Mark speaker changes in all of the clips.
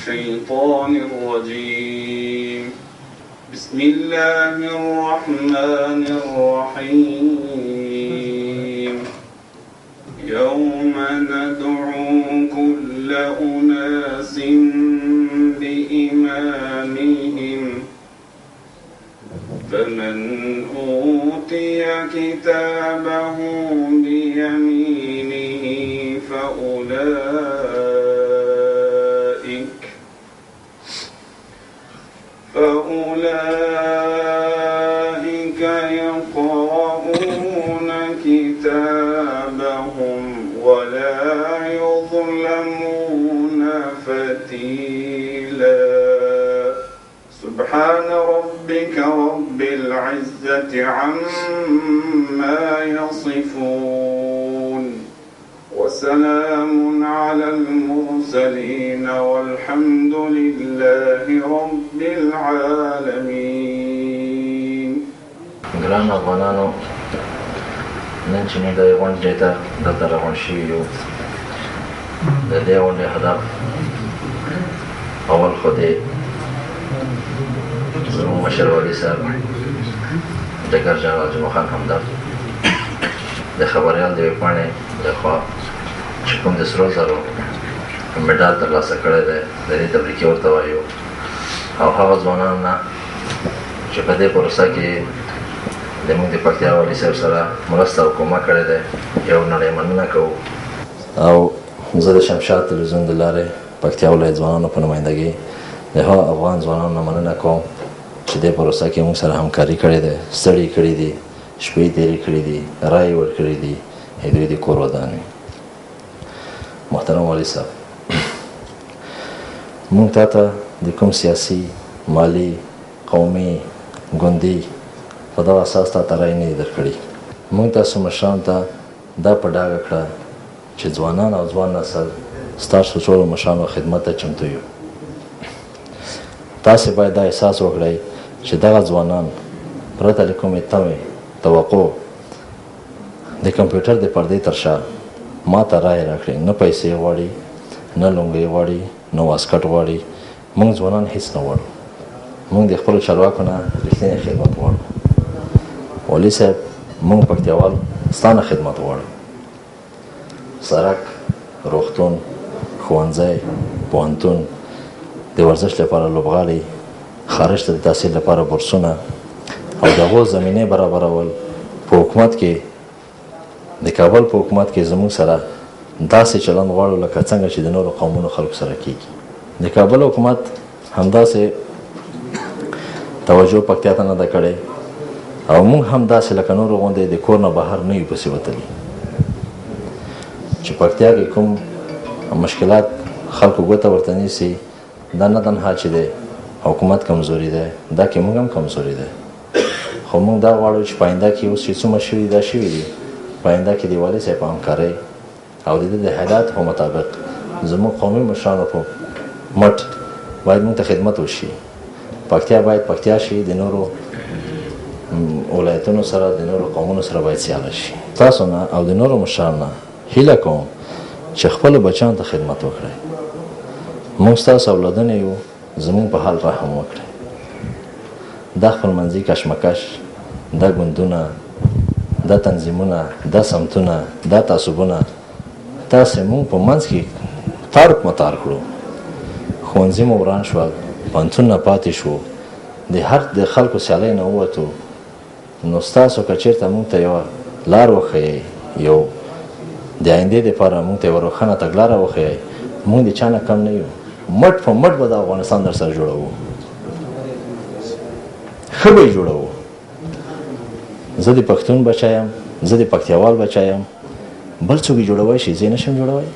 Speaker 1: الشيطان الرجيم. بسم الله الرحمن الرحيم. يوم ندعو كل أناس بإمامهم فمن أوتي كتابه بيمينه فأولئك يقرؤون كتابهم ولا يظلمون فتيلا. سبحان ربك رب العزة عما يصفون وسلام على المرسلين والحمد لله رب العالمين.
Speaker 2: ګران افغانانو، نن چې موږ د غونډې ته دلته راغونډ شوي یو، د دې غونډې هدف اول خو د زموږ مشر والي صاحب ډګر جنرال جمعه خان همدرد د خبریال د ویبپاڼې لخوا چې کوم د سرو زرو مډال ترلاسه کړی دی، د دې تبریکي ورته وایو، او هغه ځوانانو نه چې په دې پروسه کې زموږ د پکتیا والي صاحب سره مرسته او کومک کړی دی، یو نړۍ مننه کوو. او زه د شمشاد تلویزیون د لارې پکتیا ولایت ځوانانو په نمایندګۍ د هغو افغان ځوانانو نه مننه کوم چې دې پروسه کې موږ سره همکاري کړې ده، ستړي کړي دي، شپې تېرې کړي دي، رایې ورکړي دي، دوی د کور ودانوي. محترم والي صاحب، موږ تا ته د کوم سیاسي، مالي، قومي، ګوندي په دغه اساس تا ته رایې نه دي درکړي. موږ تاسو مشرانو ته دا په ډاګه کړه چې ځوانان او ځوان نسل ستاسو ټولو مشرانو خدمت ته چمتو یو. تاسې باید دا احساس وکړئ چې دغه ځوانان پرته له کومې تمې، توقع د کمپیوټر د پردې تر شا ما ته رایې راکړئ. نه پیسې غواړي، نه لونګۍ غواړي، نه واسکټ غواړي. موږ ځوانان هیڅ نه غواړو. موږ د خپلو چارواکو نه رښتینی خدمت غواړو. والي صاحب، موږ پکتیاوال ستا نه خدمت غواړو. سړک، روغتون، ښوونځی، پوهنتون، د ورزش لپاره لوبغالي، خارج ته د تحصیل لپاره بورسونه او د هغو زمینې برابرول. په حکومت کې، د کابل په حکومت کې زموږ سره داسې چلند غواړو لکه څنګه چې د نورو قومونو خلکو سره کېږي. د کابل حکومت همداسې توجه پکتیا ته نه ده کړې، او موږ هم داسې لکه نورو غوندې د کور نه بهر نه یو پسې وتلي چې پکتیا کې کوم مشکلات خلکو ګوته ورته نیسي. دا نه تنها چې د حکومت کمزوري ده، دا کې موږ هم کمزوري ده. خو موږ دا غواړو چې په آینده کې اوس چې څومره شوي دا شوي دي، په آینده کې د والي صاحب په همکارۍ او د ده د هدایت په مطابق زموږ قومي مشرانو په مټ باید موږ ته خدمت وشي. پکتیا باید پکتیا شي، د نورو ولایتونو سره، د نورو قومونو سره باید سیاله شي. تاسو نه او د نورو مشرانو نه هیله کوم چې خپلو بچیانو ته خدمت وکړئ. موږ ستاسو اولادونه یو، زموږ په حال رحم وکړئ. دا خپلمنځي کشمکش، دا ګوندونه، دا تنظیمونه، دا سمتونه، دا تعصبونه، تاسې موږ په منځ کې تارک متار کړو. ښوونځي مو وران شول، پوهنتونونه پاتې شو، د هر د خلکو سیالۍ نه ووتو. نو ستاسو که چېرته موږ ته یوه لار وښیئ، یو د آیندې دپاره موږ ته یوه روښانه تګلاره وښیئ، موږ د چا نه کم نه یو. مټ په مټ به د افغانستان در سره جوړوو، ښه به یې جوړوو. زه د پښتون بچی یم، زه د پکتیاوال بچی یم، بل څوک یې جوړوی شي، زه یې نشم جوړوی.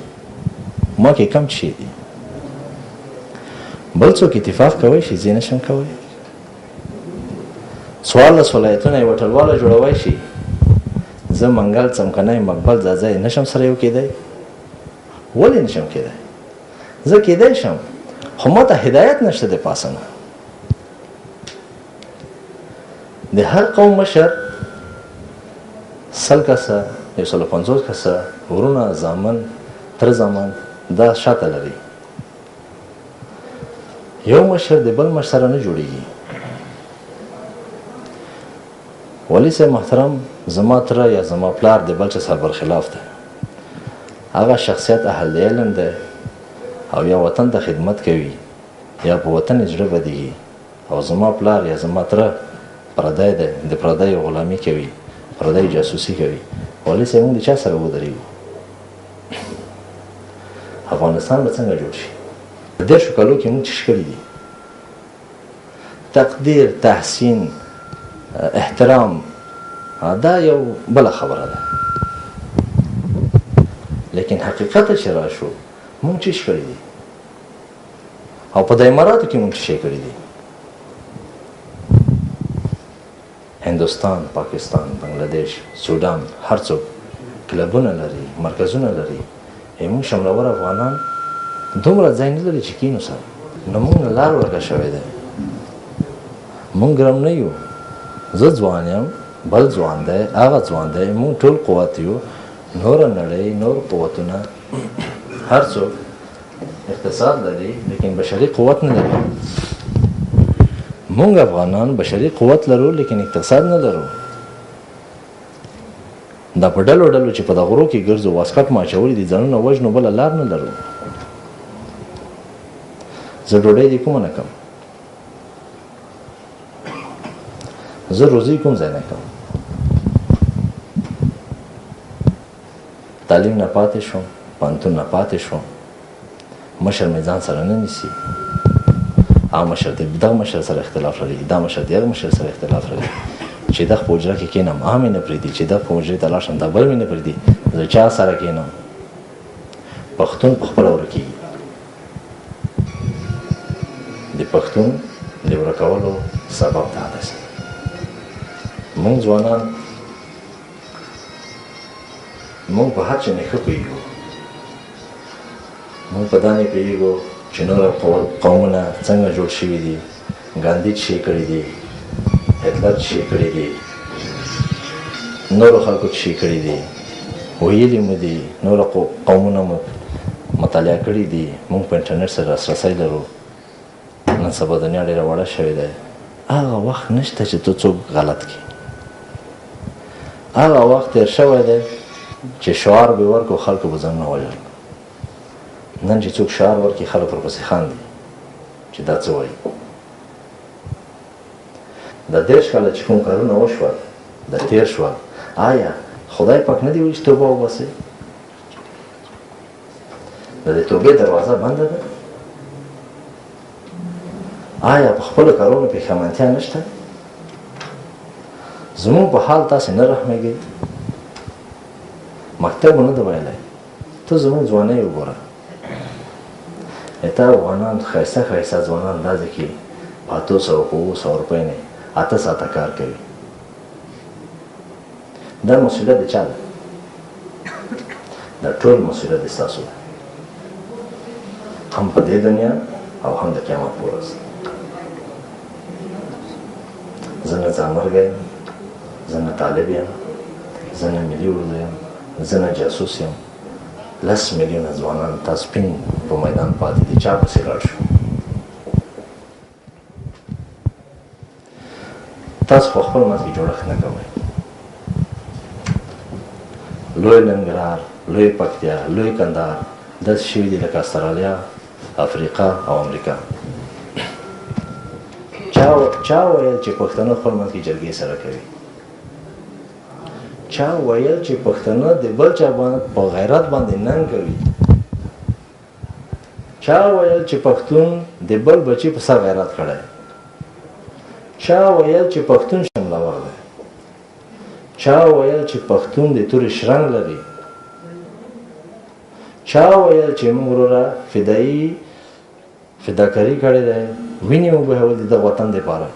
Speaker 2: ما کې کم شي دي، بل څوک اتفاق کوی شي، زه یې نشم کوی. 14 ولایتونه یې وټلواله جوړوی شي، زه منګل، څمکنی، مقبل، ځاځی نشم سره یو کېدی. ولې نشم کېدی؟ زه کېدی شم، خو ما ته هدایت نشته د پاسه نه. د هر قوم مشر 100 کسه، 150 کسه ورونه، زامن، تر زامن دا شاته لري. یو مشر د بل مشر سره نه جوړیږي. ولی صاحب محترم، زما تره یا زما پلار د بل چا سره برخلاف دی. هغه شخصیت اهل علم دی او یا وطن ته خدمت کوي یا په وطن زړه بدیږي، او زما پلار یا زما تره پردی دی، د پردیو غلامي کوي، پردی جاسوسي کوي. ولی صاحب موږ د چا سره ودرېږو؟ افغانستان به څنګه جوړ شي؟ په 10 کالو کې موږ څه کړي دي؟ تقدیر، تحسین، احترام، دا یو بله خبره ده. لیکن حقیقت چې راشو موږ څه کړي دي؟ او په د اماراتو کې موږ څه کړي دي؟ هندوستان، پاکستان، بنگلاديش، سودان، هر څوک کلبونه لري، مرکزونه لري. موږ شملور افغانان دومره ځای نه لري چې کینو سره. نو موږ نه لار ورکه شوې ده. موږ ګرم نه یو. زه ځوان یم، بل ځوان دی، هغه ځوان دی، موږ ټول قوت یو. نوره نړۍ، نور قوتونه، هر څوک اقتصاد لري لیکن بشري قوت نه لري. موږ افغانان بشري قوت لرو لیکن اقتصاد نه لرو. دا په ډلو ډلو چې په د غرو کې ګرځو، واسکټ ماچولي دي، ځانونه وژنو، بله لار نه لرو. زه ډوډۍ دې کومه نه کم، زه روزي کوم ځای نه کم. تعلیم نه پاتې شوم، پوهنتون نه پاتې شوم، مشر مې ځان سره نه نیسي. هغه مشر دی دغه مشر سره اختلاف لري، دا مشر دی هغه مشر سره اختلاف لري. چې دغه په حجره کې کښېنم هغه مې نه پرېږدي، چې دغه په حجرې ته لاړ شم دا بل مې نه پرېږدي. زه چا سره کښېنم؟ پښتون په خپله ورکېږي. د پښتون د ورکولو سبب دا ده. موږ ځوانان موږ په هر څه نه ښه پوهېږو. موږ په دا نه پوهېږو چې نور قومونه څنګه جوړ شوي دي، ګاندي څه کړي دي، هټلر څه کړي دي، نورو خلکو څه کړي دي، ویلي مو دي، نورو قومونه مو مطالعه کړي دي. موږ په انټرنیټ سره لاسرسی لرو. نن سبا دنیا ډېره وړه شوې ده. هغه وخت نشته چې ته څوک غلط کړي. هغه وخت تېر شوی دی چې شعار به ورکړو، خلکو به ځانونه وژل. نن چې څوک شعار ورکړي خلک ورپسې خاندي چې دا څه وایي. دا 10 کاله چې کوم کارونه وشول، دا تېر شول، آیا خدای پاک نه دی وایي چې توبه وباسئ؟ د دې توبې دروازه بنده ده؟ آیا په خپلو کارونو پښیمانتیا نشته؟ زموږ په حال تاسې نه رحمېږئ؟ مکتب نه ده ویلی. ته زموږ ځوانۍ وګوره. ته افغانان ښایسته ښایسته ځوانان داسې کې په 800 په 900 روپۍ نه 8 ساعته کار کوي. دا مسؤلیت د چا ده؟ دا ټول مسؤلیت د ستاسو ده، هم په دې دنیا او هم د قیامت په ورځ. زه نه ځانمرګی یم، زه نه طالب یم، زه نه ملي اردو یم، زه نه جاسوس یم. 10 میلیونه ځوانان تاسو سپین په میدان پاتې دي، چا پسې لاړ شو؟ تاسو په خپل منځ کې جوړښت نه کوئ. لوی ننګرهار، لوی پکتیا، لوی کندهار داسې شوي دي لکه استرالیا، افریقا او امریکا. چا ویل چې پښتانه خپل منځ کې جرګې سره کوي؟ چا ویل چې پښتانه د بل چا په غیرت باندې ننګ کوي؟ چا ویل چې پښتون د بل بچي په سر غیرت کړی؟ چا ویل چې پښتون شملور دی؟ چا ویل چې پښتون د تورې شرنګ لري؟ چا ویل چې موږ وروره فداکاري کړې ده، وینې مو بهول دي د وطن دپاره؟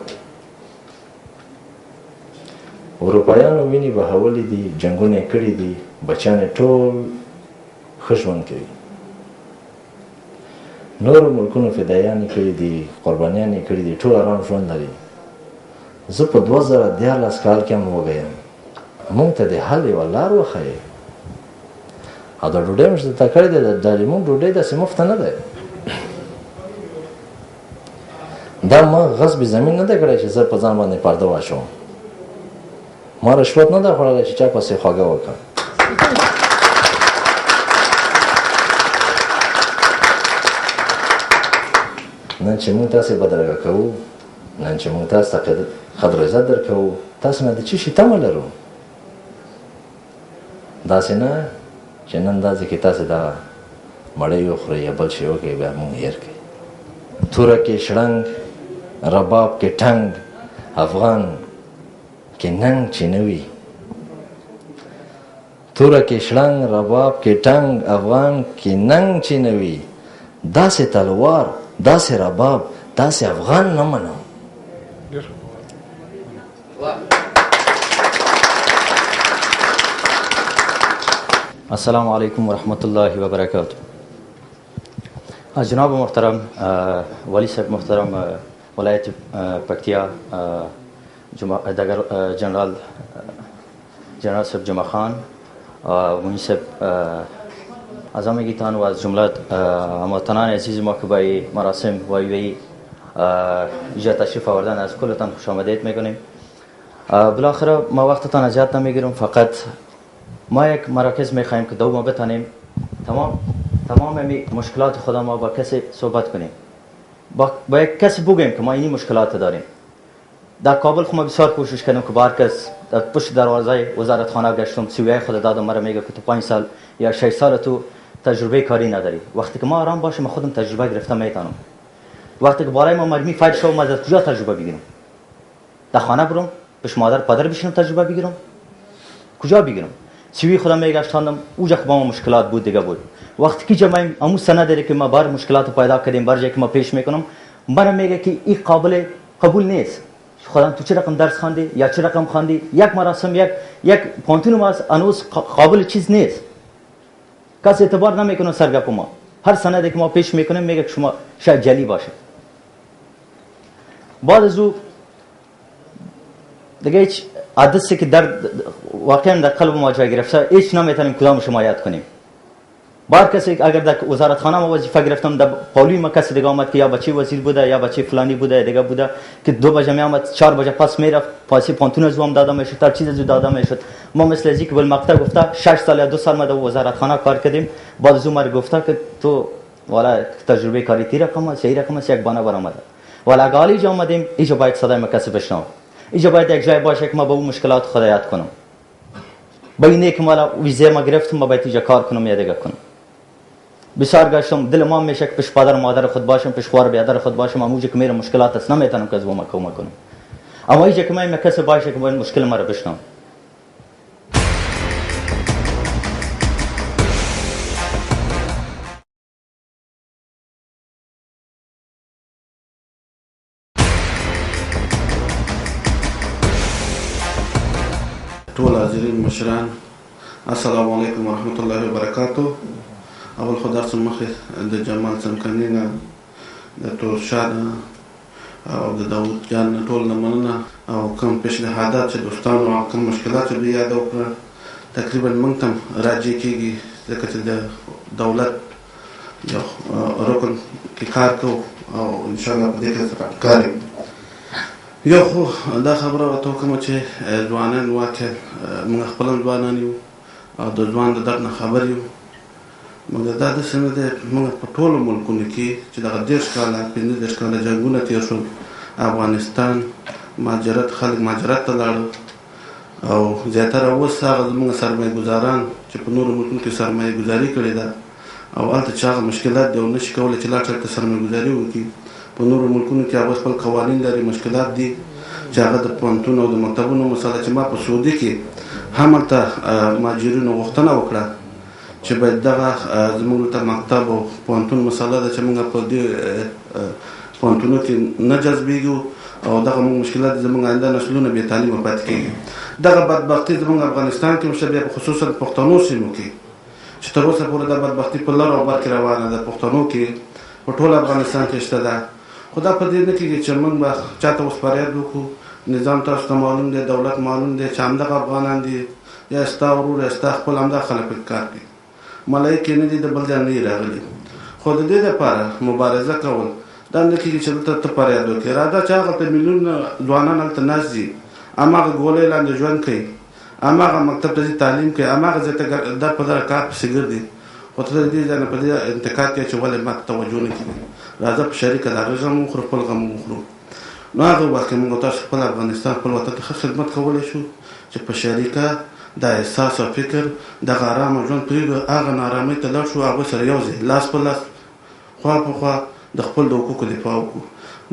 Speaker 2: اروپایانو وینې بهولې دي، جنګونه یې کړي دي، بچیان یې ټول ښه ژوند کوي. نورو ملکونو فدایان یې کړي دي، قربانیان یې کړي دي، ټول ارام ژوند لري. زه په 2014 کال کې هم وږی یم. موږ ته د حل یوه لار وښایئ. او دا ډوډۍ مو چې درته کړې ده، دا زموږ ډوډۍ داسې مفته نه ده. دا ما غصب زمین نه ده کړی چې زه په ځان باندې پرده واچوم. ما رشوت نه ده خوړلی چې چا پسې خواږه وکړم. نن چې موږ تاسې بدرګه کوو، نن چې موږ تاسو ته قدر عزت درکوو، تاسو نه د څه شي تمه لرو. داسې نه چې نن دا ځکه تاسې دغه مړۍ وخورئ یا بل شی وکړئ بیا موږ هېر کړئ. توره کې شړنګ، رباب کې ټنګ، افغان کې ننګ چې نه وي. توره کې شړنګ، رباب کې ټنګ، افغان کې ننګ چې نه وي. داسې تلوار، داسې رباب، داسې افغان نه منم.
Speaker 3: السلام علیکم ورحمۃ اللہ وبرکاتہ. جناب محترم والی صاحب محترم ولایت پکتیا جنرال صاحب جمعه خان مونی صاحب اعظم گیتان و از جمله هموطنان عزیز ما که به مراسم وی اینجا تشریف آوردن از کلتان خوش آمدید میکنیم. بالاخره ما وقتتان اذیت نمیگیرم، فقط ما یک مراکز میخوایم که ما بتانیم تمام مشکلات خود ما با کسی صحبت کنیم، با یک کسی بگیم که ما اینی مشکلات داریم. در کابل خود ما بسیار کوشش کردیم که بار کس در پشت دروازه وزارت خانه گشتم، سیوی خود دادم، مرا میگه که تو 5 سال یا 6 سال تو تجربه کاری نداری. وقتی که ما آرام باشیم ما خودم تجربه گرفته میتونم. وقتی که بالای ما مرمی فاید شو ما از کجا تجربه بگیرم؟ در خانه برم پیش مادر پدر بشینم تجربه بگیرم؟ کجا بگیرم؟ سیوی خودم میگشتاندم اوجا با ما مشکلات بود دیگه بود. وقتی که جمعیم امو سند داره که ما بار مشکلات پیدا کردیم، بار جایی که ما پیش میکنم من میگه که این قابل قبول نیست. خودم تو چه رقم درس خواندی یا چه رقم خواندی؟ یک مراسم یک پانتون ما انوز قابل چیز نیست. کس اعتبار نمیکنه سرگپ ما. هر سندی که ما پیش میکنیم میگه که شما شاید جلی باشه. بعد از او دیگه هیچ عادتی که در واقعا در قلب ما جای گرفته، هیچ نمیتونیم کدام حمایت کنیم. بار کسی اگر در وزارت خانه ما وظیفه گرفتم، در پاولی ما کسی دیگه آمد که یا بچه وزیر بوده یا بچه فلانی بوده دیگه بوده که 2 بجه می آمد 4 بجه پس میرفت، پاسی پانتون از هم داده میشد، هر چیز از داده میشد. ما مثل ازی که بالمقطع گفته 6 سال یا 2 سال ما در وزارت خانه کار کردیم. بعد از اون ما گفته که تو والا تجربه کاری تی رقم است، صحیح رقم است، یک بانه برآمده. والا اگه حالی جا آمدیم اینجا باید صدای ما کسی بشنوه. اینجا باید یک جای باشه که ما به اون مشکلات خود یاد کنم. با اینه که ما ویزه ما گرفتم ما باید اینجا کار کنم یا دیگه کنم. بسیار گشتم دل ما میشه که پیش پدر مادر خود باشم، پیش خوار برادر خود باشم، اموجه که میره مشکلات است نمیتونم که از ما کمک کنم. اما اینجا که من کسی باشه که باید مشکل ما رو بشنوه.
Speaker 4: ټول حاضرین مشران السلام علیکم ورحمت الله وبرکاتو. اول خو درس مخې د جمال څمکني نه د تورشاه نه او د داود جان نه ټول نه مننه او کوم پیشنهادات چې دوستانو او کوم مشکلات چې دوی یاد وکړه تقریبا موږ ته هم راجع کېږي، ځکه چې د دولت یو رکن کې کار کوو او انشاءالله په دې کې کار کوو. یو خو دا خبره ورته وکړم چې ځوانان واقعا موږ خپل هم ځوانان یو او د ځوان د درد نه خبر یو، مګر دا داسې نه دی. موږ په ټولو ملکونو کې چې دغه 10 کاله 15 کاله جنګونه تېر شول، افغانستان مهاجرت خلک مهاجرت ته لاړل او زیاتره اوس هغه زموږ سرمایه ګزاران چې په نورو ملکونو کې سرمایه ګزاري کړې ده او هلته چې هغه مشکلات دي او نشي کولی چې لاړ چېرته سرمایه ګزاري وکړي. په نورو ملکونو کې هغه خپل قوانین لري، مشکلات دي چې هغه د پوهنتون او د مکتبونو مسله چې ما په سعودي کې هم هلته مهاجرینو غوښتنه وکړه چې باید دغه زموږ ته مکتب او پوهنتون مسله ده چې موږ په دې پوهنتونو کې نه جذبېږو او دغه موږ مشکلات زموږ آینده نسلونه بې تعلیمه پاتې کېږي. دغه بدبختي زموږ افغانستان کې هم بیا په خصوصا پښتنو سیمو کې چې تر اوسه پورې دا بدبختي په لر او بر کې روانه ده، پښتنو کې په ټول افغانستان کې شته ده. خو دا په دې نه کېږي چې موږ به چاته اوس فریاد وکړو. نظام تاسو ته معلوم دی، دولت معلوم دی چې همدغه افغانان دي یا ستا ورور یا ستا خپل همدغه خلک پکې کار کوي. ملایکې نه دي د بل ځای نه دي راغلي. خو د دې دپاره مبارزه کول دا نه کېږي چې دلته ته فریاد وکړې. راځه چې هغلته میلیونونه ځوانان هلته ناست دي، هماغه ګولۍ لاندې ژوند کوي، هماغه مکتب ته ځي تعلیم کوي، هماغه ځای ته در په دره کار پسې ګرځي، خو ته د دې ځای نه په دې انتقاد کوې چې ولې ما ته توجه نه کېږي. راځه په شریکه د هغه غم وخورو، خپل غم وخورو. نو هغه وخت کې موږ تاسو خپل افغانستان خپل وطن ته ښه خدمت کولی شو چې په شریکه دا احساس او فکر دغه ارامه ژوند پرېږدو، هغه نارامۍ ته لاړ شو، هغوی سره یو ځای لاس په لاس خوا په خوا د خپل د حقوقو دفاع وکړو.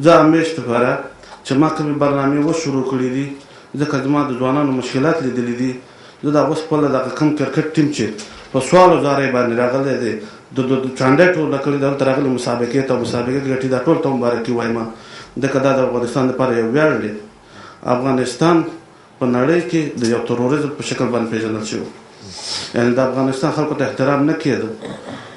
Speaker 4: زه همیش دپاره چې ما کومې برنامې وشروع کړي دي، ځکه زما د ځوانانو مشکلات لیدلي دي. زه د هغوی خپله دغه کوم کرکټ ټیم چې په سوالو زارۍ باندې راغلی دی، د چانډۍ ټوله کړي دلته راغلي مسابقې ته، مسابقې ګټي، دا ټول ته مبارکي وایم، ځکه دا د افغانستان لپاره یو ویاړ دی. افغانستان په نړۍ کې د یو تروریزم په شکل باندې پیژندل شوی، یعنې د افغانستان خلکو ته احترام نه کېده.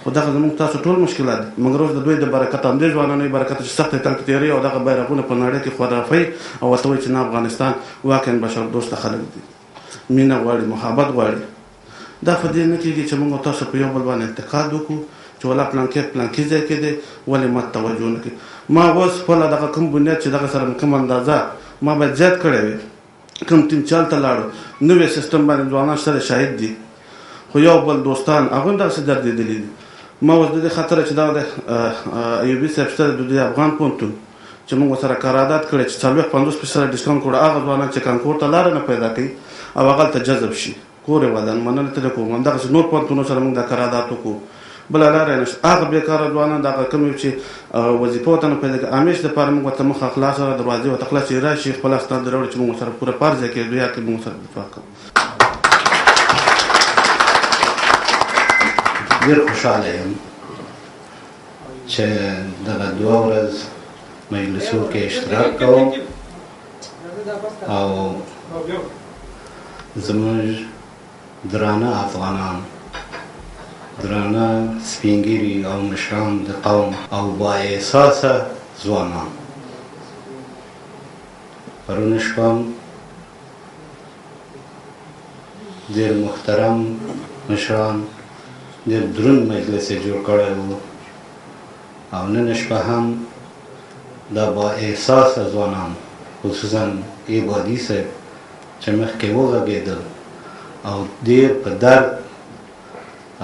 Speaker 4: خو دغه زموږ تاسو ټول مشکلات دي، مګر اوس د دوی د برکته، همدې ځوانانو برکته چې سختې تنګ تېرې او دغه بیرغونه په نړۍ کې خرافۍ او ورته وایي چې نه افغانستان واقعا بشردوسته خلک دي، مینه غواړي، محبت غواړي. دا په دې نه کېږي چې موږ تاسو په یو بل باندې انتقاد وکړو چې ولا پلانکي ځای کې دی، ولې ما توجه نه کوي. ما اوس خپله دغه کوم بنیاد چې دغه سره کوم اندازه ما باید زیات کړی وي، کوم ټیم چې هلته لاړو، نوی سیستم باندې ځوانان سره شاهد دي، خو یو بل دوستان هغوی هم دغسې دردېدلي دي. ما اوس د دې خاطره چې دغه د ایوبي صاحب شته د دوی افغان پوهنتون چې موږ ورسره قرارداد کړی چې 40-50% ډسکاونټ کړو، هغه ځوانان چې کانکور ته لاره نه پیدا کوي او هغه هلته جذب شي، کور یې ودان مننه ترې کوم. همدغسې نور پوهنتونو سره موږ دا قرارداد وکړو، بله لاره یې نشته. هغه بېکاره ځوانان دغه کوم چې وظیفه ورته نه پیدا کوي، همیش دپاره موږ ورته مخه خلاصه، دروازې ورته خلاصې، راشي خپل اسناد راوړي چې موږ ورسره پوره فرض یې کړي، دوی حق موږ سره دفاع کوو.
Speaker 5: ډېر خوشحاله یم چې دغه 2 ورځ مجلسو کې اشتراک کوم او زموږ درانه افغانان، درانه سپینګیري او مشران د قوم او با احساسه ځوانان، پرون شپه ډېر محترم مشران ډېر دروند مجلس یې جوړ کړی و، او نن شپه هم دا با احساسه ځوانان، خصوصا عبادي صاحب چې مخکې وغږېدل او ډېر په درد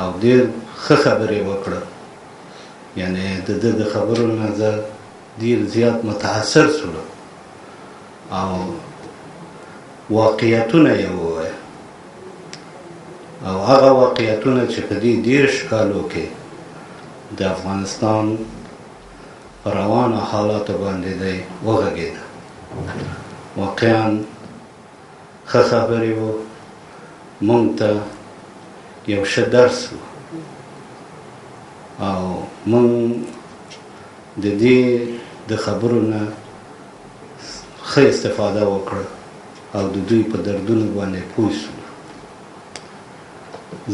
Speaker 5: او ډېر ښه خبرې وکړه، یعنې د ده د خبرو نه زه ډېر زیات متاثر شولم او واقعیتونه یې وویل، او هغه واقعیتونه چې په دې 10 کالو کې د افغانستان په روانو حالاتو باندې دی وغږېده. واقعا ښه خبرې وو، موږ ته یو ښه درس و او موږ د دې د خبرو نه ښه استفاده وکړه او د دوی په دردونو باندې پوه شو.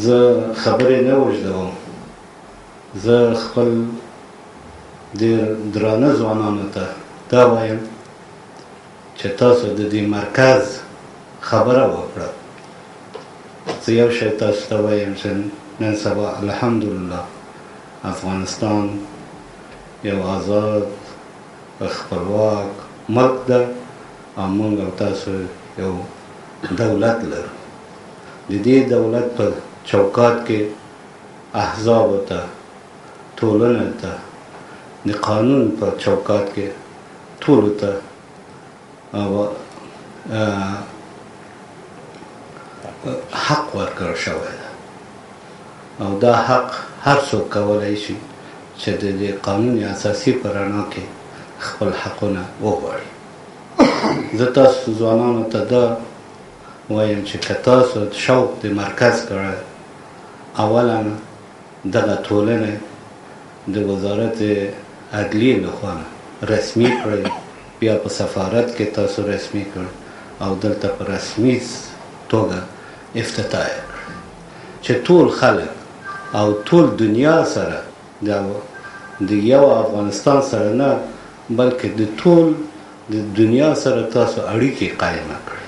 Speaker 5: زه خبرې نه اوږدوم، زه خپل ډېر درانه ځوانانو ته دا وایم چې تاسو د دې مرکز خبره وکړه. زه یو شی تاسو ته وایم چې نن سبا الحمدلله افغانستان یو آزاد خپلواک ملک ده او موږ او تاسو یو دولت لرو. د دې دولت په چوکات کې احزابو ته، ټولنه ته، د قانون په چوکات کې ټولو ته حق ورکړل شوی ده، او دا حق هر څوک کولی شي چې د دې قانون اساسي په رڼا کې خپل حقونه وغواړي. زه تاسو ځوانانو ته دا وایم چې که تاسو شوق د مرکز کړی، اولا دغه ټولنه د وزارت عدلیې لخوا رسمي کړئ، بیا په سفارت کې تاسو رسمي کړئ او دلته په رسمي توګه افتتاح یې کړئ چې ټول خلک او ټول دنیا سره د یو افغانستان سره نه بلکې د ټول د دنیا سره تاسو اړیکې قایمه کړئ.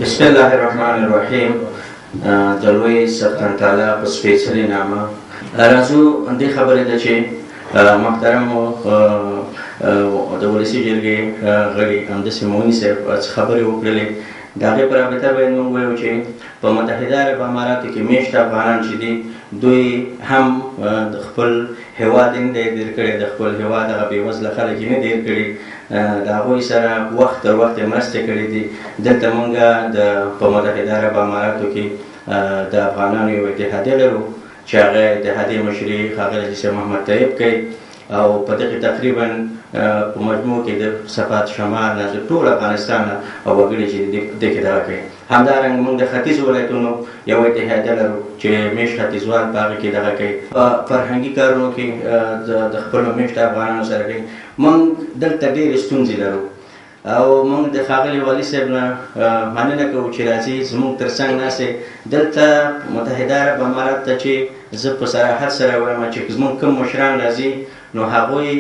Speaker 6: بسم الله الرحمن الرحیم. د لوی سبحانه تعالی په سپېڅلي نامه راځو دې خبرې ده چې محترمو د ولسي جرګې غړي همداسې موني صاحب خبرې وکړلې. د هغې په رابطه باید موږ ووایو چې په متحده عرب اماراتو کې میشته افغانان چې دي دوی هم د خپل هېواد نه دی هېر کړی، د خپل هېواد هغه بېوزله خلک یې نه دي هېر کړي، د هغوی سره وخت تر وخت مرستې کړي دي. دلته موږ په متحده عرب اماراتو کې د افغانانو یو اتحادیه لرو چې هغه اتحادیې مشري ښاغلی جسر محمد طیب کوي او په دغې تقریبا په مجموع کې د صفات شمال نه د ټول افغانستان نه او وګړي چې دې کې دغه کوي. همدارنګه موږ د ختیځو ولایتونو یو اتحادیه لرو چې میشت ختیځوال په هغې کې دغه کوي، په فرهنګي کارونو کې د خپلو میشته افغانانو سره کوي. موږ دلته ډېرې ستونزې لرو او موږ د ښاغلي والي صاحب نه مننه کوو چې راځي زموږ تر څنګ ناستې. دلته متحده عرب امارات ته چې زه په صراحت سره وایم چې زموږ کوم مشران راځي نو هغوی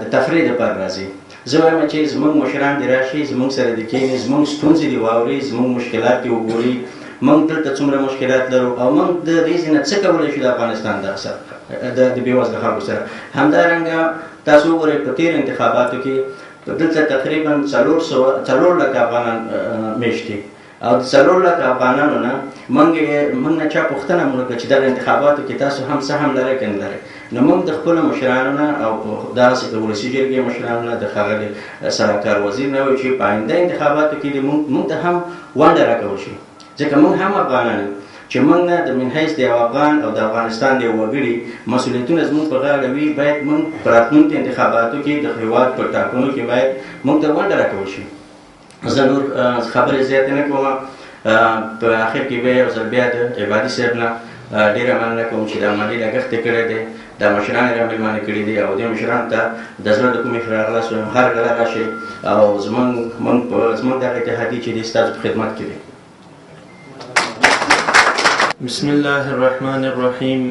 Speaker 6: د تفریح دپاره راځي. زه وایم چې زموږ مشران دې راشي، زموږ سره دې کښېني، زموږ ستونزې دې واوري، زموږ مشکلات دې وګوري. موږ دلته څومره مشکلات لرو او موږ د دې ځای نه څه کولی شو د افغانستان د بېوزله خلکو سره. همدارنګه تاسو وګورئ په تېرو انتخاباتو کې دلته تقریبا 4 لکه افغانان میشت دي او د 4 لکه افغانانو نه موږ نه چا پوښتنه مو وکړه چې دغه انتخاباتو کې تاسو هم څه هم لرئ که نه لرئ. نو موږ د خپلو مشرانو نه او داسې د ولسي جرګې مشرانو نه د ښاغلي سلاکار وزیر نه وایو چې په آینده انتخاباتو کې دې موږ ته هم ونډه راکول شي، ځکه موږ هم افغانان یو چې موږ نه د من حیث د یو افغان او د افغانستان د یو وګړي مسؤلیتونه زموږ په غاړه وي. باید موږ په راتلونکي انتخاباتو کې د هېواد په ټاکنو کې باید موږ ته ونډه راکول شي. زه نور خبرې زیاتې نه کوم. په آخر کې به یو ځل بیا د عبادي صاحب نه ډېره مننه کوم چې دا مالي لګښت یې کړی دی، دا مشران یې رامېلمانه کړي دي او دې مشرانو ته د زړه د کومې راغلاست وایم هر کله راشئ او زموږ دغه اتحادیې چې دي ستاسو په خدمت کې دي.
Speaker 7: بسم الله الرحمن الرحيم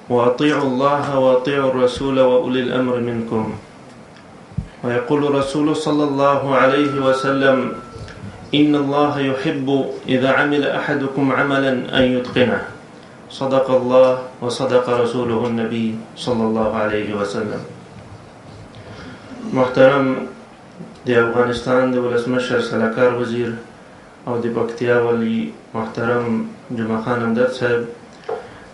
Speaker 7: وأطيعوا الله وأطيعوا الرسول وأولي الأمر منكم ويقول الرسول صلى الله عليه وسلم إن الله يحب إذا عمل أحدكم عملا أن يتقنه صدق الله وصدق رسوله النبي صلى الله عليه وسلم. محترم د افغانستان د ولسمشر سلاکار وزیر او د پکتیا والی محترم جمعه خان همدرد صاحب،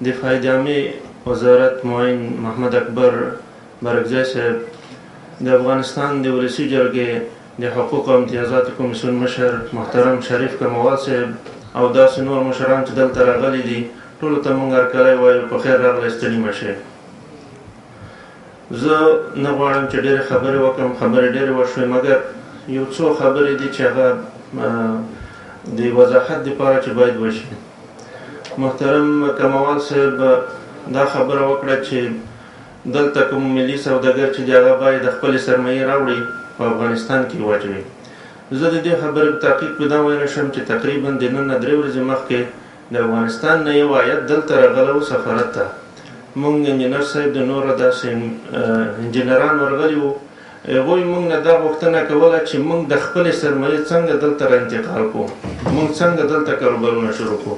Speaker 7: دفاع جامع وزارت معین محمد اکبر برکزی صاحب، د افغانستان د ولسي جرګې د حقوق او امتیازات کمیسیون مشر محترم شریف کموال صاحب او داسې نور مشران چې دلته راغلي دي، ټولو ته موږ هرکلی وایو په خیر راغلی، ستړي مه شئ. زه نه غواړم چې ډېرې خبرې وکړم، خبرې ډېرې وشوې، مګر یو څو خبرې دي چې هغه د وضاحت دپاره چې باید وشي. محترم کموال صاحب دا خبره وکړه چې دلته کوم ملي سوداګر چې دی هغه باید د خپلې سرمایې راوړي په افغانستان کې واچوي. زه د دې خبرې په تحقیق په دا ویلی شم چې تقریبا د نن نه 3 ورځې مخکې د افغانستان نه یو هیات دلته راغلی و سفارت ته. موږ انجینر صاحب د نوره داسې انجینران ورغلي وو، هغوی موږ نه دا غوښتنه کوله چې موږ د خپلې سرمایې څنګه دلته را انتقال کړو، موږ څنګه دلته کاروبارونه شروع کړو.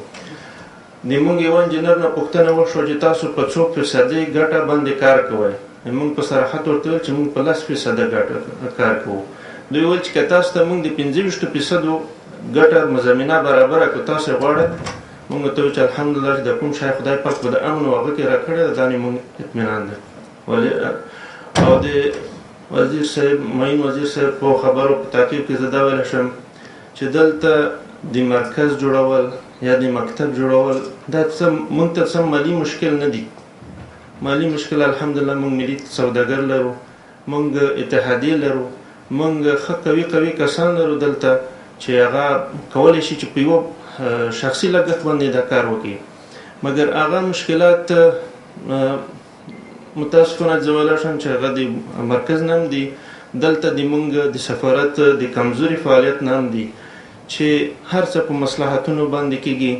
Speaker 7: د موږ یو انجینر نه پوښتنه وشوه چې تاسو په 2% ګټه باندې کار کوئ. موږ په صراحت ورته وویل چې موږ په 10% ګټه کار کوو. دوی وویل چې که تاسو ته موږ د 25% ګټه زمینه برابره کړو تاسو یې غواړئ. موږ ورته وویل چې الحمدلله چې د کوم شی خدای پاک په د امن او هغه کې راکړی ده دا نه موږ اطمینان دی. او د وزیر صاحب معین وزیر صاحب په خبرو په تعقیب کې زه دا ویلی شم چې دلته د مرکز جوړول یا د مکتب جوړول دا موږ ته څه مالي مشکل نه دي. مالي مشکل الحمدلله موږ ملي سوداګر لرو، موږ اتحادیې لرو، موږ ښه قوي کسان لرو دلته چې هغه کولی شي چې په یوه شخصي لګښت باندې دا کار وکړي. مګر هغه مشکلات متاسفانه زه ویلی شم چې هغه د مرکز نه هم دي، دلته د موږ د سفارت د کمزوري فعالیت نه هم دي چې هر څه په مصلحتونو باندې کېږي.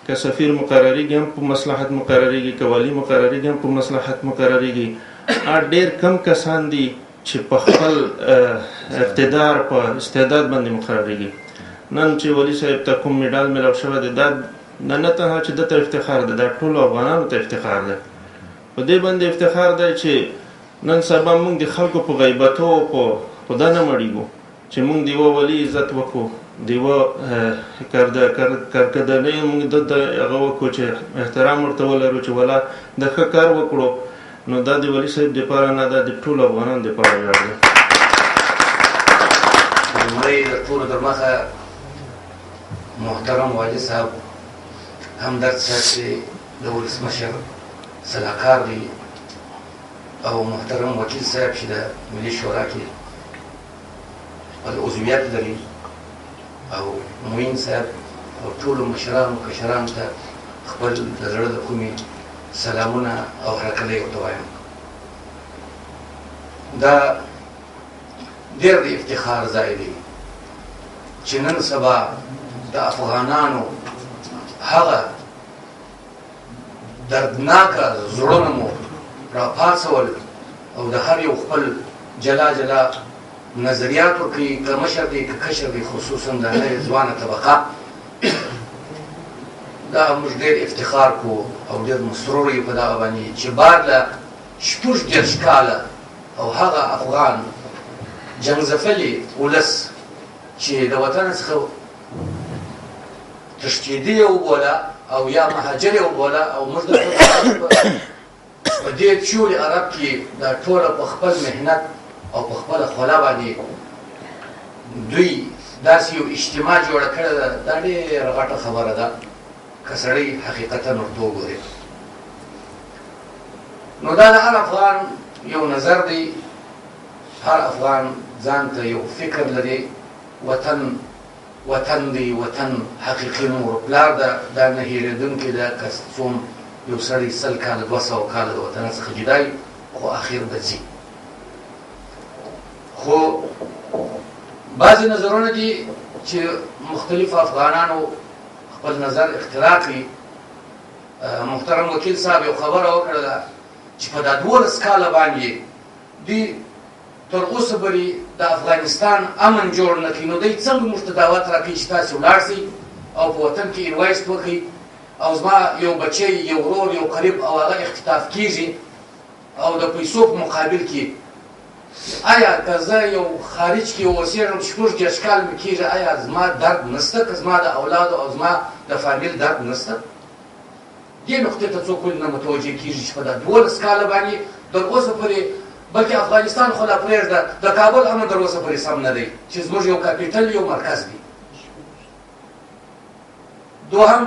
Speaker 7: که سفیر مقرریږي هم په مصلحت مقرریږي، که والی مقرریږي هم په مصلحت مقرریږي. ډېر کم کسان دي چې په خپل اقتدار په استعداد باندې مقرریږي. نن چې والي صاحب ته کوم میډال میلاو شوی دی دا نه تنها چې ده ته افتخار دی، دا ټولو افغانانو ته افتخار دی. په دې باندې افتخار دی چې نن سبا موږ د خلکو په غیبتو او په دا نه مړیږو چې موږ د یوه ولي عزت وکړو، د یوه کارکدنۍ موږ دلته هغه وکړو چې احترام ورته ولرو چې ولا د ښه کار وکړو، نو دا د ولي صاحب دپاره نه، دا د ټولو افغانانو دپاره ویاړ دی.
Speaker 8: لومړی د ټولو در مخه محترم والي صاحب همدرد صاحب چې د ولسمشر سلاکار دی او محترم وکیل صاحب چې د ملي شورا کې خپل عضویت لري او معین صاحب او ټولو مشرانو کشرانو ته خپل د زړه د کومې سلامونه او هرکلی ورته وایم. دا ډېر د افتخار ځای دی چې نن سبا د افغانانو هغه دردناکه زړونه مو راپاڅول او د هر یو خپل جلا جلا نظریات ورکوي، که مشر دی که کشر دی، خصوصا د نوې ځوانه طبقه. دا موږ ډېر افتخار کو او ډېر مسرور یو په دغه باندې چې بعد له شپږ کاله او هغه افغان جنګ ولس چې د وطن څخه تښتېدي یې وبوله او یا مهاجر یې وبوله او موږ د په دې چورې عرب کې دا ټوله په خپل محنت او په خپله خوله باندې دوی داسې یو اجتماع جوړه کړې ده. دا ډېره غټه خبره ده که سړی حقیقتا ورته وګوري. نو دا د هر افغان یو نظر دی، هر افغان ځان ته یو فکر لري، وطن دی، وطن حقیقي مور پلار ده، دا نه هېرېدونکی ده. که څوم یو سړی 100 کاله 200 کاله د وطن څخه جدا وي خو اخر به ځي. خو بعضې نظرونه دي چې مختلفو افغانانو خپل نظر اختراع کړي. محترم وکیل صاحب یو خبره وکړه ده چې په دا 12 کاله باندې دوی تر اوسه پورې د افغانستان امن جوړ نه کړي، نو دوی څنګه موږ ته دعوت راکوي چې تاسې ولاړ شئ او په وطن کې انویسټ وکړئ او زما یو بچی، یو ورور، یو قریب او هغه اختطاف کېږي او د پیسو په مقابل کې آیا که زه یو خارج کې اوسېږم 14 کال مې کېږي، آیا زما درد نشته؟ که زما د اولادو او زما د فامیل درد نشته؟ دې نقطې ته څوک ولې نه متوجه کېږي چې په دا 12 کاله باندې تر اوسه پورې، بلکې افغانستان خو لا پرېږده، د کابل امن تر اوسه پورې سم نه دی چې زموږ یو کاپیټل، یو مرکز دی. دوهم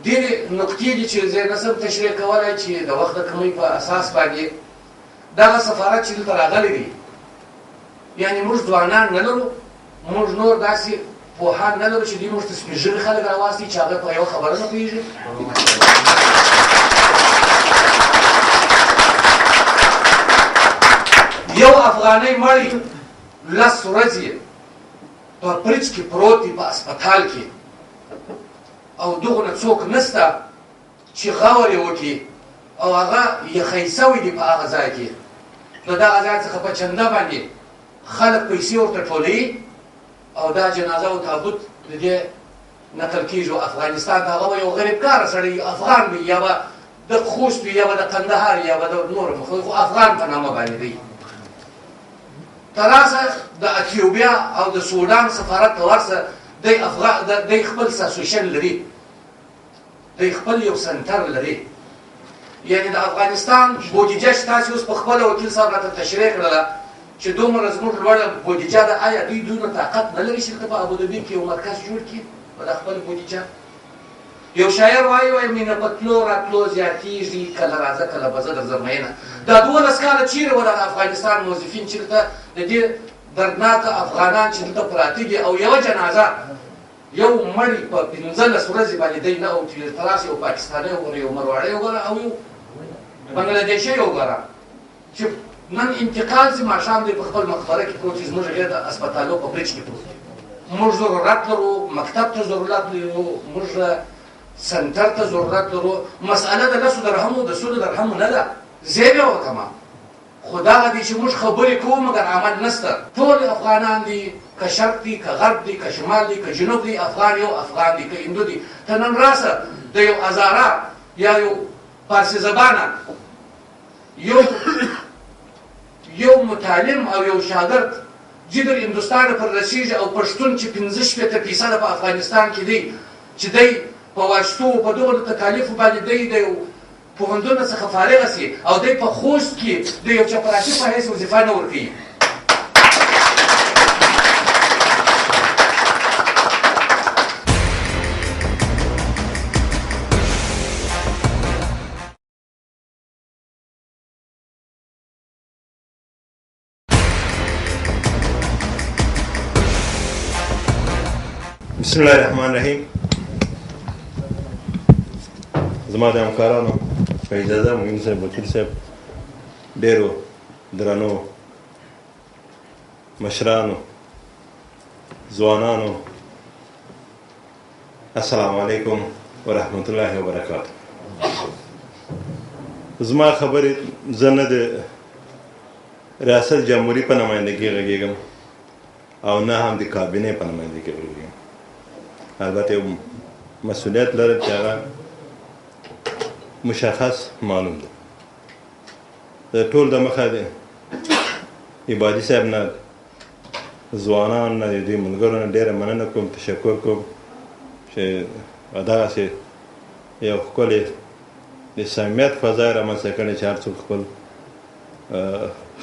Speaker 8: ډېرې نقطې دي چې زه نشم تشریح کولی چې د وخت د کمۍ په اساس باندې دغه سفارت چې دلته راغلی دی، یعنې موږ ځوانان نه لرو، موږ نور داسې پوهان نه لرو چې دوی موږ ته سپین ږیري خلک راواستي چې هغه په یوه خبره نه پوهېږي. یو افغانۍ مړی 10 ورځې په فریج کې پروت دی په اسپتال کې او دغه نه څوک نشته چې غور یې وکړي او هغه یخی سوی دی په هغه ځای کې. د دغه ځای څخه په چنده باندې خلک پیسې ورته ټولوي او دا جنازه او تابوت د دې نقل کېږي افغانستان ته. هغه به یو غریبکاره سړی افغان وي، یا به د خوست وي، یا به د قندهار، یا به د نورو مختلفو افغان په نامه باندې دی. تراسه د اتیوبیا او د سودان سفارت ته ورسه دی خپل ساسوشن لري، دی خپل یو سنټر لري. یعنې د افغانستان بودیجه چې تاسې اوس په خپله وکیل صاحب راته تشریح کړله چې دومره زموږ لوړه بودیجه ده، آیا دوی دونه طاقت نه لري چې په ابودبي کې یو مرکز جوړ کړي په د خپل بودیجه؟ یو شاعر وایي مینه په تلو راتلو زیاتېږي، کله راځه کله به زه درځم مینه. دا 12 کاله چیرې وه د افغانستان موظفین چې دلته د دې دردناکه افغانان چې دلته پراته دي او یوه جنازه یو مړی په 15 ورځې باندې دی نه او تراس یو پاکستانی وګوره، یو مروړی وګوره او یو بنګلادیشي وګوره چې نن انتقال شي ماښام دی په خپل مقبره کې پروت، زموږ غیر د اسپتالو په برج کې پروت. موږ ضرورت لرو، مکتب ته ضرورت لرو، موږ سنټر ته ضرورت لرو. مسأله د 10 درهمو د 100 درهمو نه ده، زه به وکړم، خو دغه دی چې موږ خبرې کوو مګر عمل نشته. ټول افغانان دي، که شرق دي، که غرب دي، که شمال دي، که جنوب دي، افغان یو افغان دي، که هندو دي. ته نن راسه د یو هزاره یا یو فارسي زبانه یو متعلم او یو شاګرد چې د هندوستان پر رسیږي او پښتون چې 50% په افغانستان کې دی چې دی په واشتو په دغه تکالیفو باندې دی د پوهنتون څخه فارغ سي او دی په خوست کې د یو چپراسي په حیث وظیفه نه ورکوي.
Speaker 9: بسم الله الرحمن الرحیم. زما د همکارانو په اجازه معین صاحب، وکیل صاحب، ډېرو درنو مشرانو، ځوانانو، السلام علیکم ورحمت الله وبرکاته. زما خبرې زه نه د ریاست جمهوري په نمایندګۍ غږېږم او نه هم د کابینې په نمایندګۍ غږېږم. البته یو مسئولیت لرم چې هغه مشخص معلوم ده. د ټول د مخه د عبادي صاحب نه، ځوانانو نه، د دوی ملګرو نه ډېره مننه کوم، تشکر کوم چې دغسې یو ښکلی د صمیمیت فضا یې رامنځته کړې چې هر څوک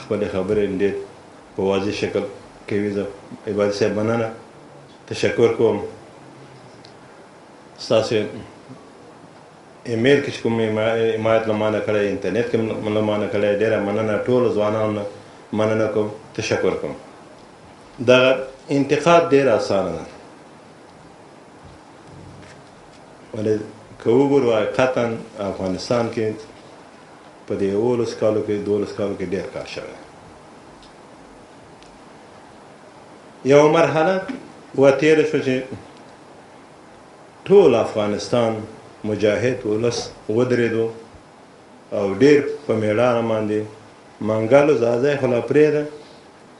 Speaker 9: خپلې خبرې ډېر په واضح شکل کوي. زه عبادي صاحب مننه تشکر کوم. ستاسو ایمیل کې چې کوم حمایت له ما نه کړی، انټرنیټ کې له ما نه کړی، ډېره مننه. ټولو ځوانانو نه مننه کوم، تشکر کوم. دغه انتقاد ډېر اسانه ده، ولې که وګورو حقیقتا افغانستان کې په دې 11 کالو کې 12 کالو کې ډېر کار شوی. یو مرحله وتېره شوه چې ټول افغانستان مجاهد ولس ودرېدو او ډېر په میړانه باندې منګلو ځای خو لا پرېږده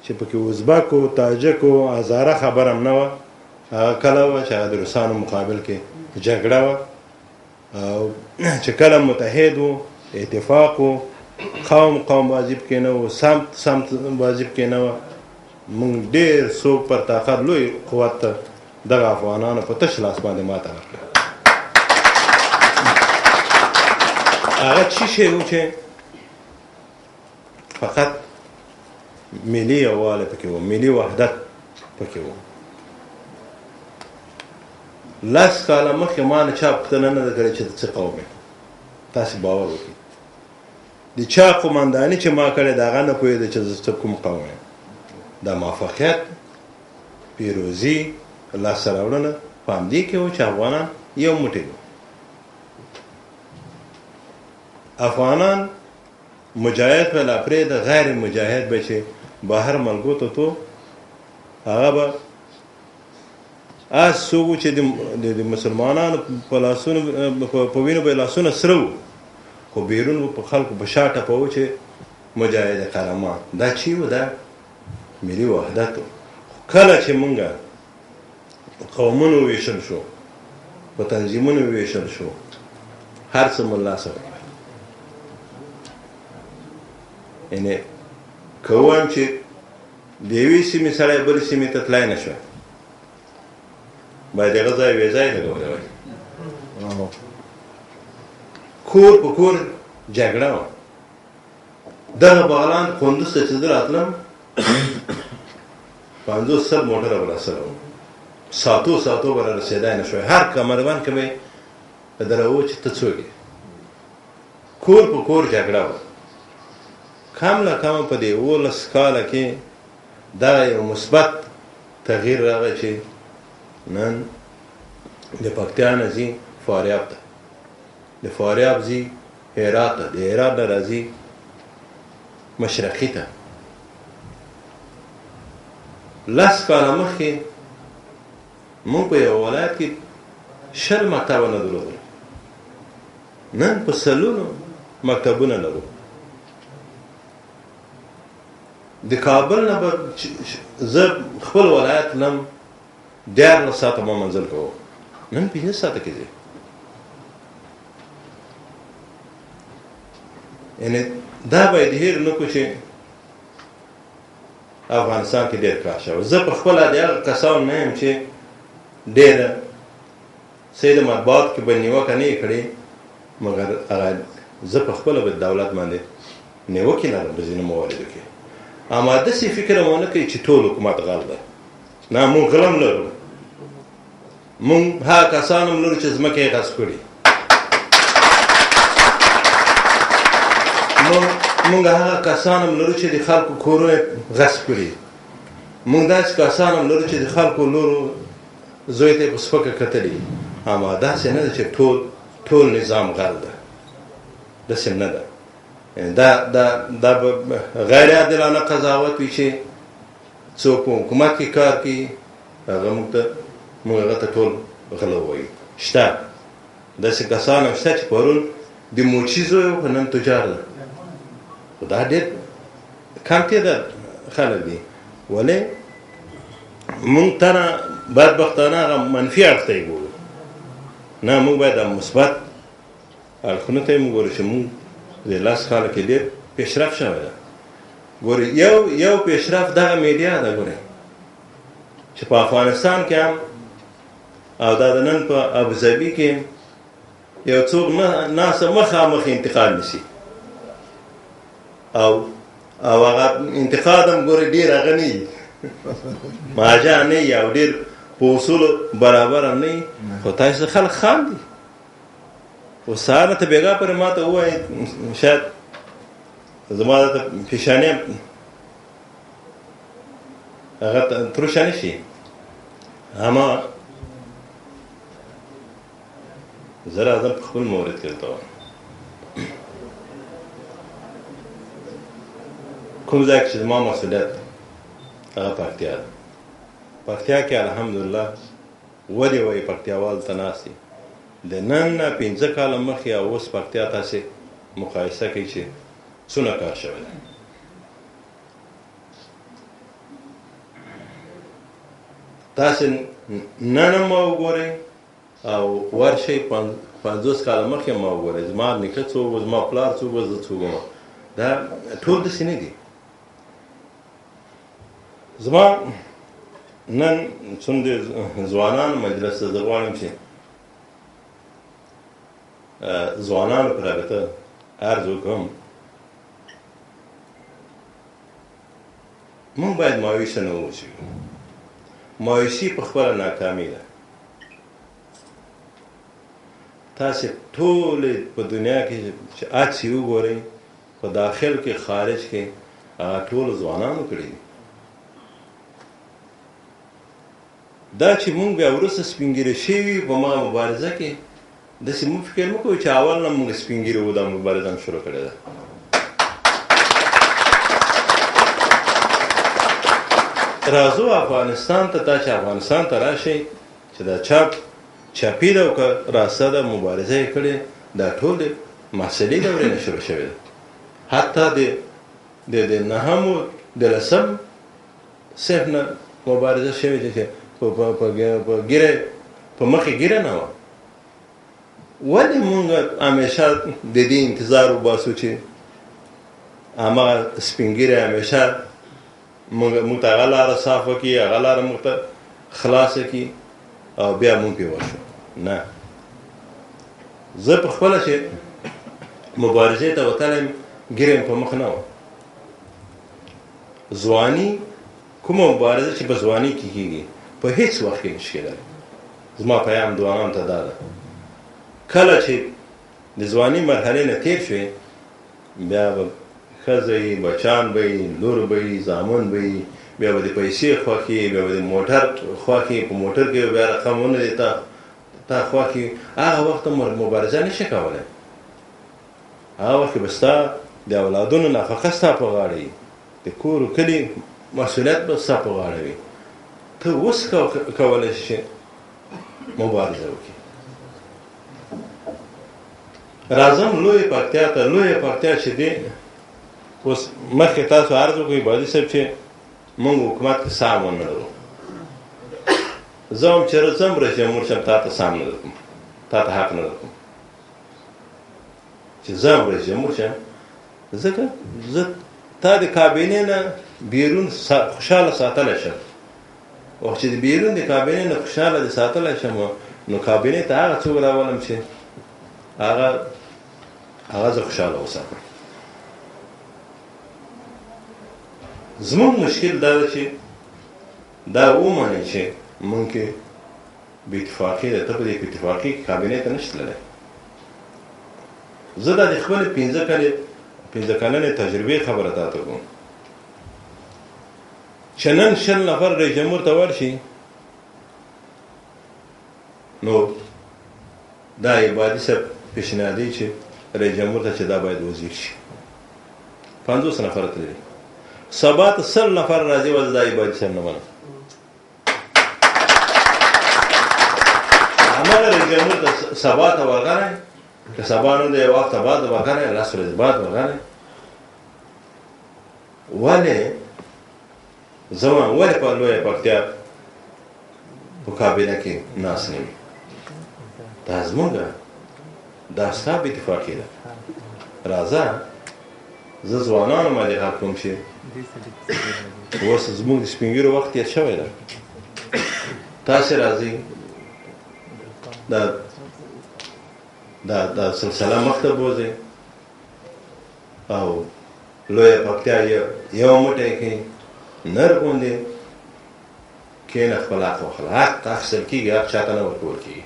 Speaker 9: چې پکې ازبکو، تاجکو، هزاره خبره هم نه وه. هغه کله وه چې هغه د روسانو مقابل کې جګړه وه او چې کله متحد و، اتفاق و، قوم واجب کې نه و، سمت واجب کې نه وه. موږ ډېر څوک پر طاقت لوی قوت ته دغه افغانانو په تش لاس باندې ماته ورکړه. هغه څه شی و چې فقط ملي یووالی پکې و، ملي وحدت پکې و. 10 کاله مخکې ما نه چا پوښتنه نه ده کړې چې ته څه قوم یې. تاسې باور وکړئ د چا قومنداني چې ما کړې د هغه نه پوهېده چې زه کوم قوم یم. دا موفقیت، پیروزي، لاسته راوړنه په همدې کې و چې افغانان یو موټی وو. افغانان مجاهد به لا پرېږده، غیر مجاهد به چې بهر ملکو ته تو هغه به اس څوک و چې د مسلمانانو په لاسونو په وینو به یې لاسونه سره وو، خو بیرون په خلکو په شا ټپه و چې مجاهد قهرمان. دا چی و؟ دا ملي وحدت و. کله چې مونږ قومونو ویشل شو، په تنظیمونو ویشل شو، هر څه مو له لاسه ورکړل. یعنې که ووایم چې د یوې سیمې سړی بلې سیمې ته تللی نه شوی، باید هغه ځای ویزه یې لګولی وای. کور په کور جګړه وه. دغه بغلان قندوز ته چې زه راتلم 50-100 موټره به راسره وو، ساعتو به را رسېدی نه شوی. هر کمربند کې به یې دراوه چې ته څوک یې. کور په کور جګړه وه. کم له کمه په دې 11 کاله کې دا یو مثبت تغییر راغی چې نن د پکتیا نه ځي فاریاب ته، د فاریاب ځي هرات ته، د هرات نه راځي مشرقي ته. 10 کاله مخکې موږ په یو ولایت کې 20 مکتبه نه درلودل، نن په سلونو مکتبونه لرو. د کابل نه به زه خپل ولایت لم 14 ساعته ما منزل کوم، نن 15 ساعته کې ځي. یعنې دا باید هېر نه کړو چې افغانستان کې ډېر کار شوی. زه په خپله د هغه کسانو نه یم چې ډېره صحیح د مطبوعاتو کې به نیوکه نه یې کړې، مګر هغه زه په خپله به د دولت باندې نیوکې لرم په ځینو مواردو کې. اما داسې فکر مو نه کوي چې ټول حکومت غل دی. نه، موږ غل هم لرو، موږ هغه کسان هم لرو چې ځمکې یې غصب کړي، موږ هغه کسان هم لرو چې د خلکو کورونه غصب کړي، موږ داسې کسان هم لرو چې د خلکو لورو زوی ته یې په سپکه کتلي. اما داسې نه ده چې ټول نظام غل ده، داسې نه ده. دا به غیر عادلانه قضاوت وي چې څوک په حکومت کې کار کوي هغه موږ هغه ته ټول غله ووایو. شته داسې کسان هم شته چې پرون د موچي زوی و، نن تجار ده. خو دا ډېر کم تعداد خلک دي. ولې موږ تنه بدبختانه هغه منفي اړخ ته یې ګورو، نه، موږ باید مثبت اړخونو ته یې وګورو چې موږ د لاس کاله کې ډېر پیشرفت شوی ده. ګورئ یو پیشرفت دغه میډیا ده. ګورئ چې په افغانستان کې هم او دا د نن په ابوظبي کې یو څوک ناسته مخامخ انتقاد نیسي او هغه انتقاد هم ګورئ ډېر هغه نه وي، مهاجه نه وي او ډېر په اصولو برابر هم نه وي، خو تاسې خلک خاندي. و سهار نه ته بېګا پورې ما ته ووایي، شاید زما دته پیشانې هغه تروشه نه شي، اما زه راځم په خپل مورد کې درته وایم. کوم ځای کې چې زما مسؤلیت هغه پکتیا ده. پکتیا کې الحمدلله ولې وایي پکتیاوال ته ناست دي. د نن نه 15 کاله مخکې او اوس پکتیا تاسې مقایسه کوي چې څونه کار شوی دی. تاسې نن هم ما وګورئ او ورشئ 50 کاله مخکې ما وګورئ، زما نیکه څوک و، زما پلار څوک و، زه څوک وم. دا ټول داسې نه دي. زما نن څومره ځوانان مجلس ته زه غواړم چې ځوانانو په رابطه عرض وکړم، موږ باید مایوسه نه واوسو. مایوسي په خپله ناکامي ده. تاسې ټولې په دنیا کې چې هڅې وګورئ، په داخل کې خارج کې هغه ټولو ځوانانو کړي دي. دا چې موږ بیا وروسته سپین ږیري شوي په ما مبارزه کې داسې موږ فکر مه کوو چې اول نه موږ سپین ږیري وو دا مبارزه هم شروع کړې ده. راځو افغانستان ته. تا چې افغانستان ته راشئ چې دا چاپي ده او که راسته ده مبارزه یې کړې، دا ټول د محصلي دورې نه شروع شوې ده. حتی د نهمو د لسم صنف نه مبارزه شوې ده چې په مخې ګیره نه وه. ولې موږ همیشه د دې انتظار وباسو چې هماغه سپین ږیری همیشه موږ ته هغه لاره صافه کړي، هغه لاره موږ ته خلاصه کړي او بیا موږ پرې وشو؟ نه. زه په خپله چې مبارزې ته وتلی یم ږیره مې په مخ نه وه. ځواني کومه مبارزه چې په ځواني کې کېږي په هیڅ وخت کې نشي کېدلی. زما پیام ځوانانو ته دا ده، کله چې د ځواني مرحلې نه تېر شوې بیا به ښځه یي، بچان به یي، لور به یي، زامن به یي، بیا به د پیسې خوښ یي، بیا به د موټر خوښ یي، په موټر کې بیا رقمونه دي تا خوښ یي. هغه وخت مبارزه نشي کولی. هغه وخت کې به ستا د اولادونو نفقه ستا په غاړه وي، د کور و کلي مسؤلیت به ستا په غاړه وي. ته اوس کولی شي مبارزه وکړي. راځم لویې پکتیا ته. لویې پکتیا چې دی اوس مخکې تاسو عرض وکړئ بادي صاحب چې موږ حکومت کې سام ونه لرو. زه هم چېرې ځم رژیم مړ شم تا ته سام نه درکوم، تا ته حق نه درکوم چې زه هم رژیم مړ شم ځکه زه تا د کابینې نه بیرون خوشحاله ساتلی شم، وخت چې د بیرون د کابینې نه خوشحاله د ساتلی شم نو کابینې ته هغه څوک راولم چې هغه زه خوشحاله وساتم. زموږ مشکل دا ده چې دا ومنئ چې موږ کې بې اتفاقي ده، ته په دې اتفاقي کابینې ته نشې تللی. زه دا د خپلې 15 کلنې تجربې خبره تاته کوم چې نن 20 نفر رئیس جمهور ته ورشي نو دا عبادي صاحب پیشنهادي چې رئیس جمهور ته چې دا باید وزیر شي 50 نفر تللی، سبا ته 100 نفر راځي وزه دا عبادي صاحب نه منم. هماغه رئیس جمهور ته سبا ته ورغلی که سبا نه د یو وخته بعد ورغلی 10 ورځې بعد ورغلی ولې زما ولې په لویه پکتیا په کابینه کې ناست نه وي؟ دا زموږ دا ستا بې اتفاقي ده. راځه زه ځوانانو باندې غږ کوم چې اوس زموږ د سپین ږیرو وخت تېر شوی ده، تاسې راځئ دا سلسله مخته بوځئ او لویه پکتیا یو موټی کې نر غوندې کښېنه، خپل حق واخله. حق اخیستل کېږي، حق چاته نه ورکول کېږي.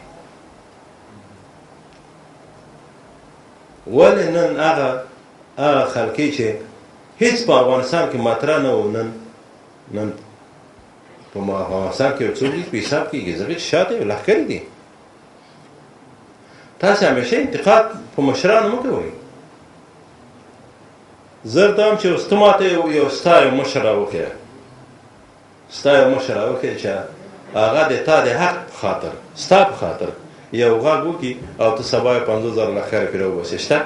Speaker 9: ولې نن هغه خلقی چې هیڅ په افغانستان کې مطرح نه و نن په افغانستان کې یو څوک په حساب کېږي ځکه چې شاته یو لښکرې دي. تاسې همیشه انتقاد په مشرانو مه کوئ. زه ته هم چې اوس ته ماته ستا یو مشر راوښیه، ستا یو مشر راوښیه چې هغه د تا د حق په خاطر ستا په خاطر یو غږ وکړي او ته سبا یې 50,000 لښکرې پرې وباسې، شته؟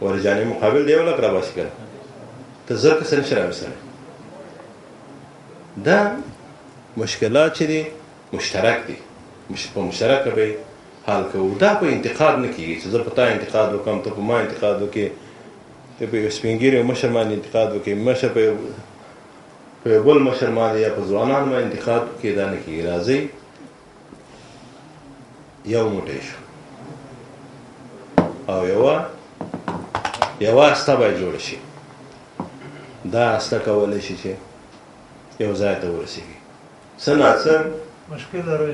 Speaker 9: ولې جانې مقابل د 1 لک راباسي که نه؟ ته 1000 کسه نشې راویستلی. دا مشکلات چې دي مشترک دي، په مشترکه به حل کوو. دا په انتقاد نه کېږي چې زه په تا انتقاد وکړم، ته په ما انتقاد وکړې، ته په یو سپین ږیري مشر باندې انتقاد وکړې، مشر په یو بل مشر باندې یا په ځوانانو باندې انتقاد وکړې. دا نه کېږي. راځئ یو موټی شو او یوه استه باید جوړه شي. دا استه کولی شي چې یو ځای ته ورسېږي. څه ناڅه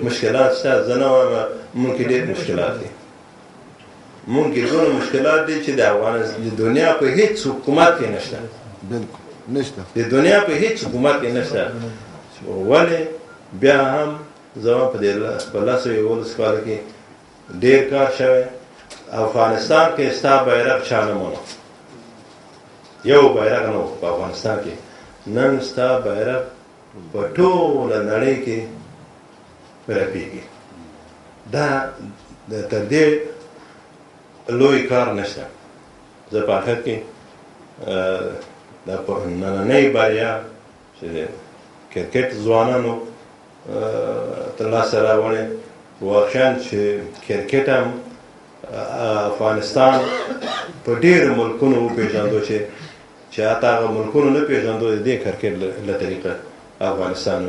Speaker 9: مشکلات شته، زه نه وایم مونږ کې ډېر مشکلات دي، مونږ کې دونه مشکلات دي چې د دنیا په هیڅ حکومت کې نشته.
Speaker 10: بالکل نشته،
Speaker 9: د دنیا په هیڅ حکومت کې نشته. ولې بیا هم زما په 11 کال کې ډېر کار شوی. افغانستان کې ستا بیرغ چا نه منو، یو بیرغ نه و په افغانستان کې. نن ستا بیرغ په ټوله نړۍ کې رپېږي. دا تر دې لوی کار نشته. زه په آخر کې د نننۍ بریا چې د کرکټ ځوانانو ترلاسه راوړې، واقعا چې کرکټ هم افغانستان په ډېرو ملکونو وپېژندو چې حتی هغه ملکونو نه پېژندو د دې کرکټ له طریقه افغانستان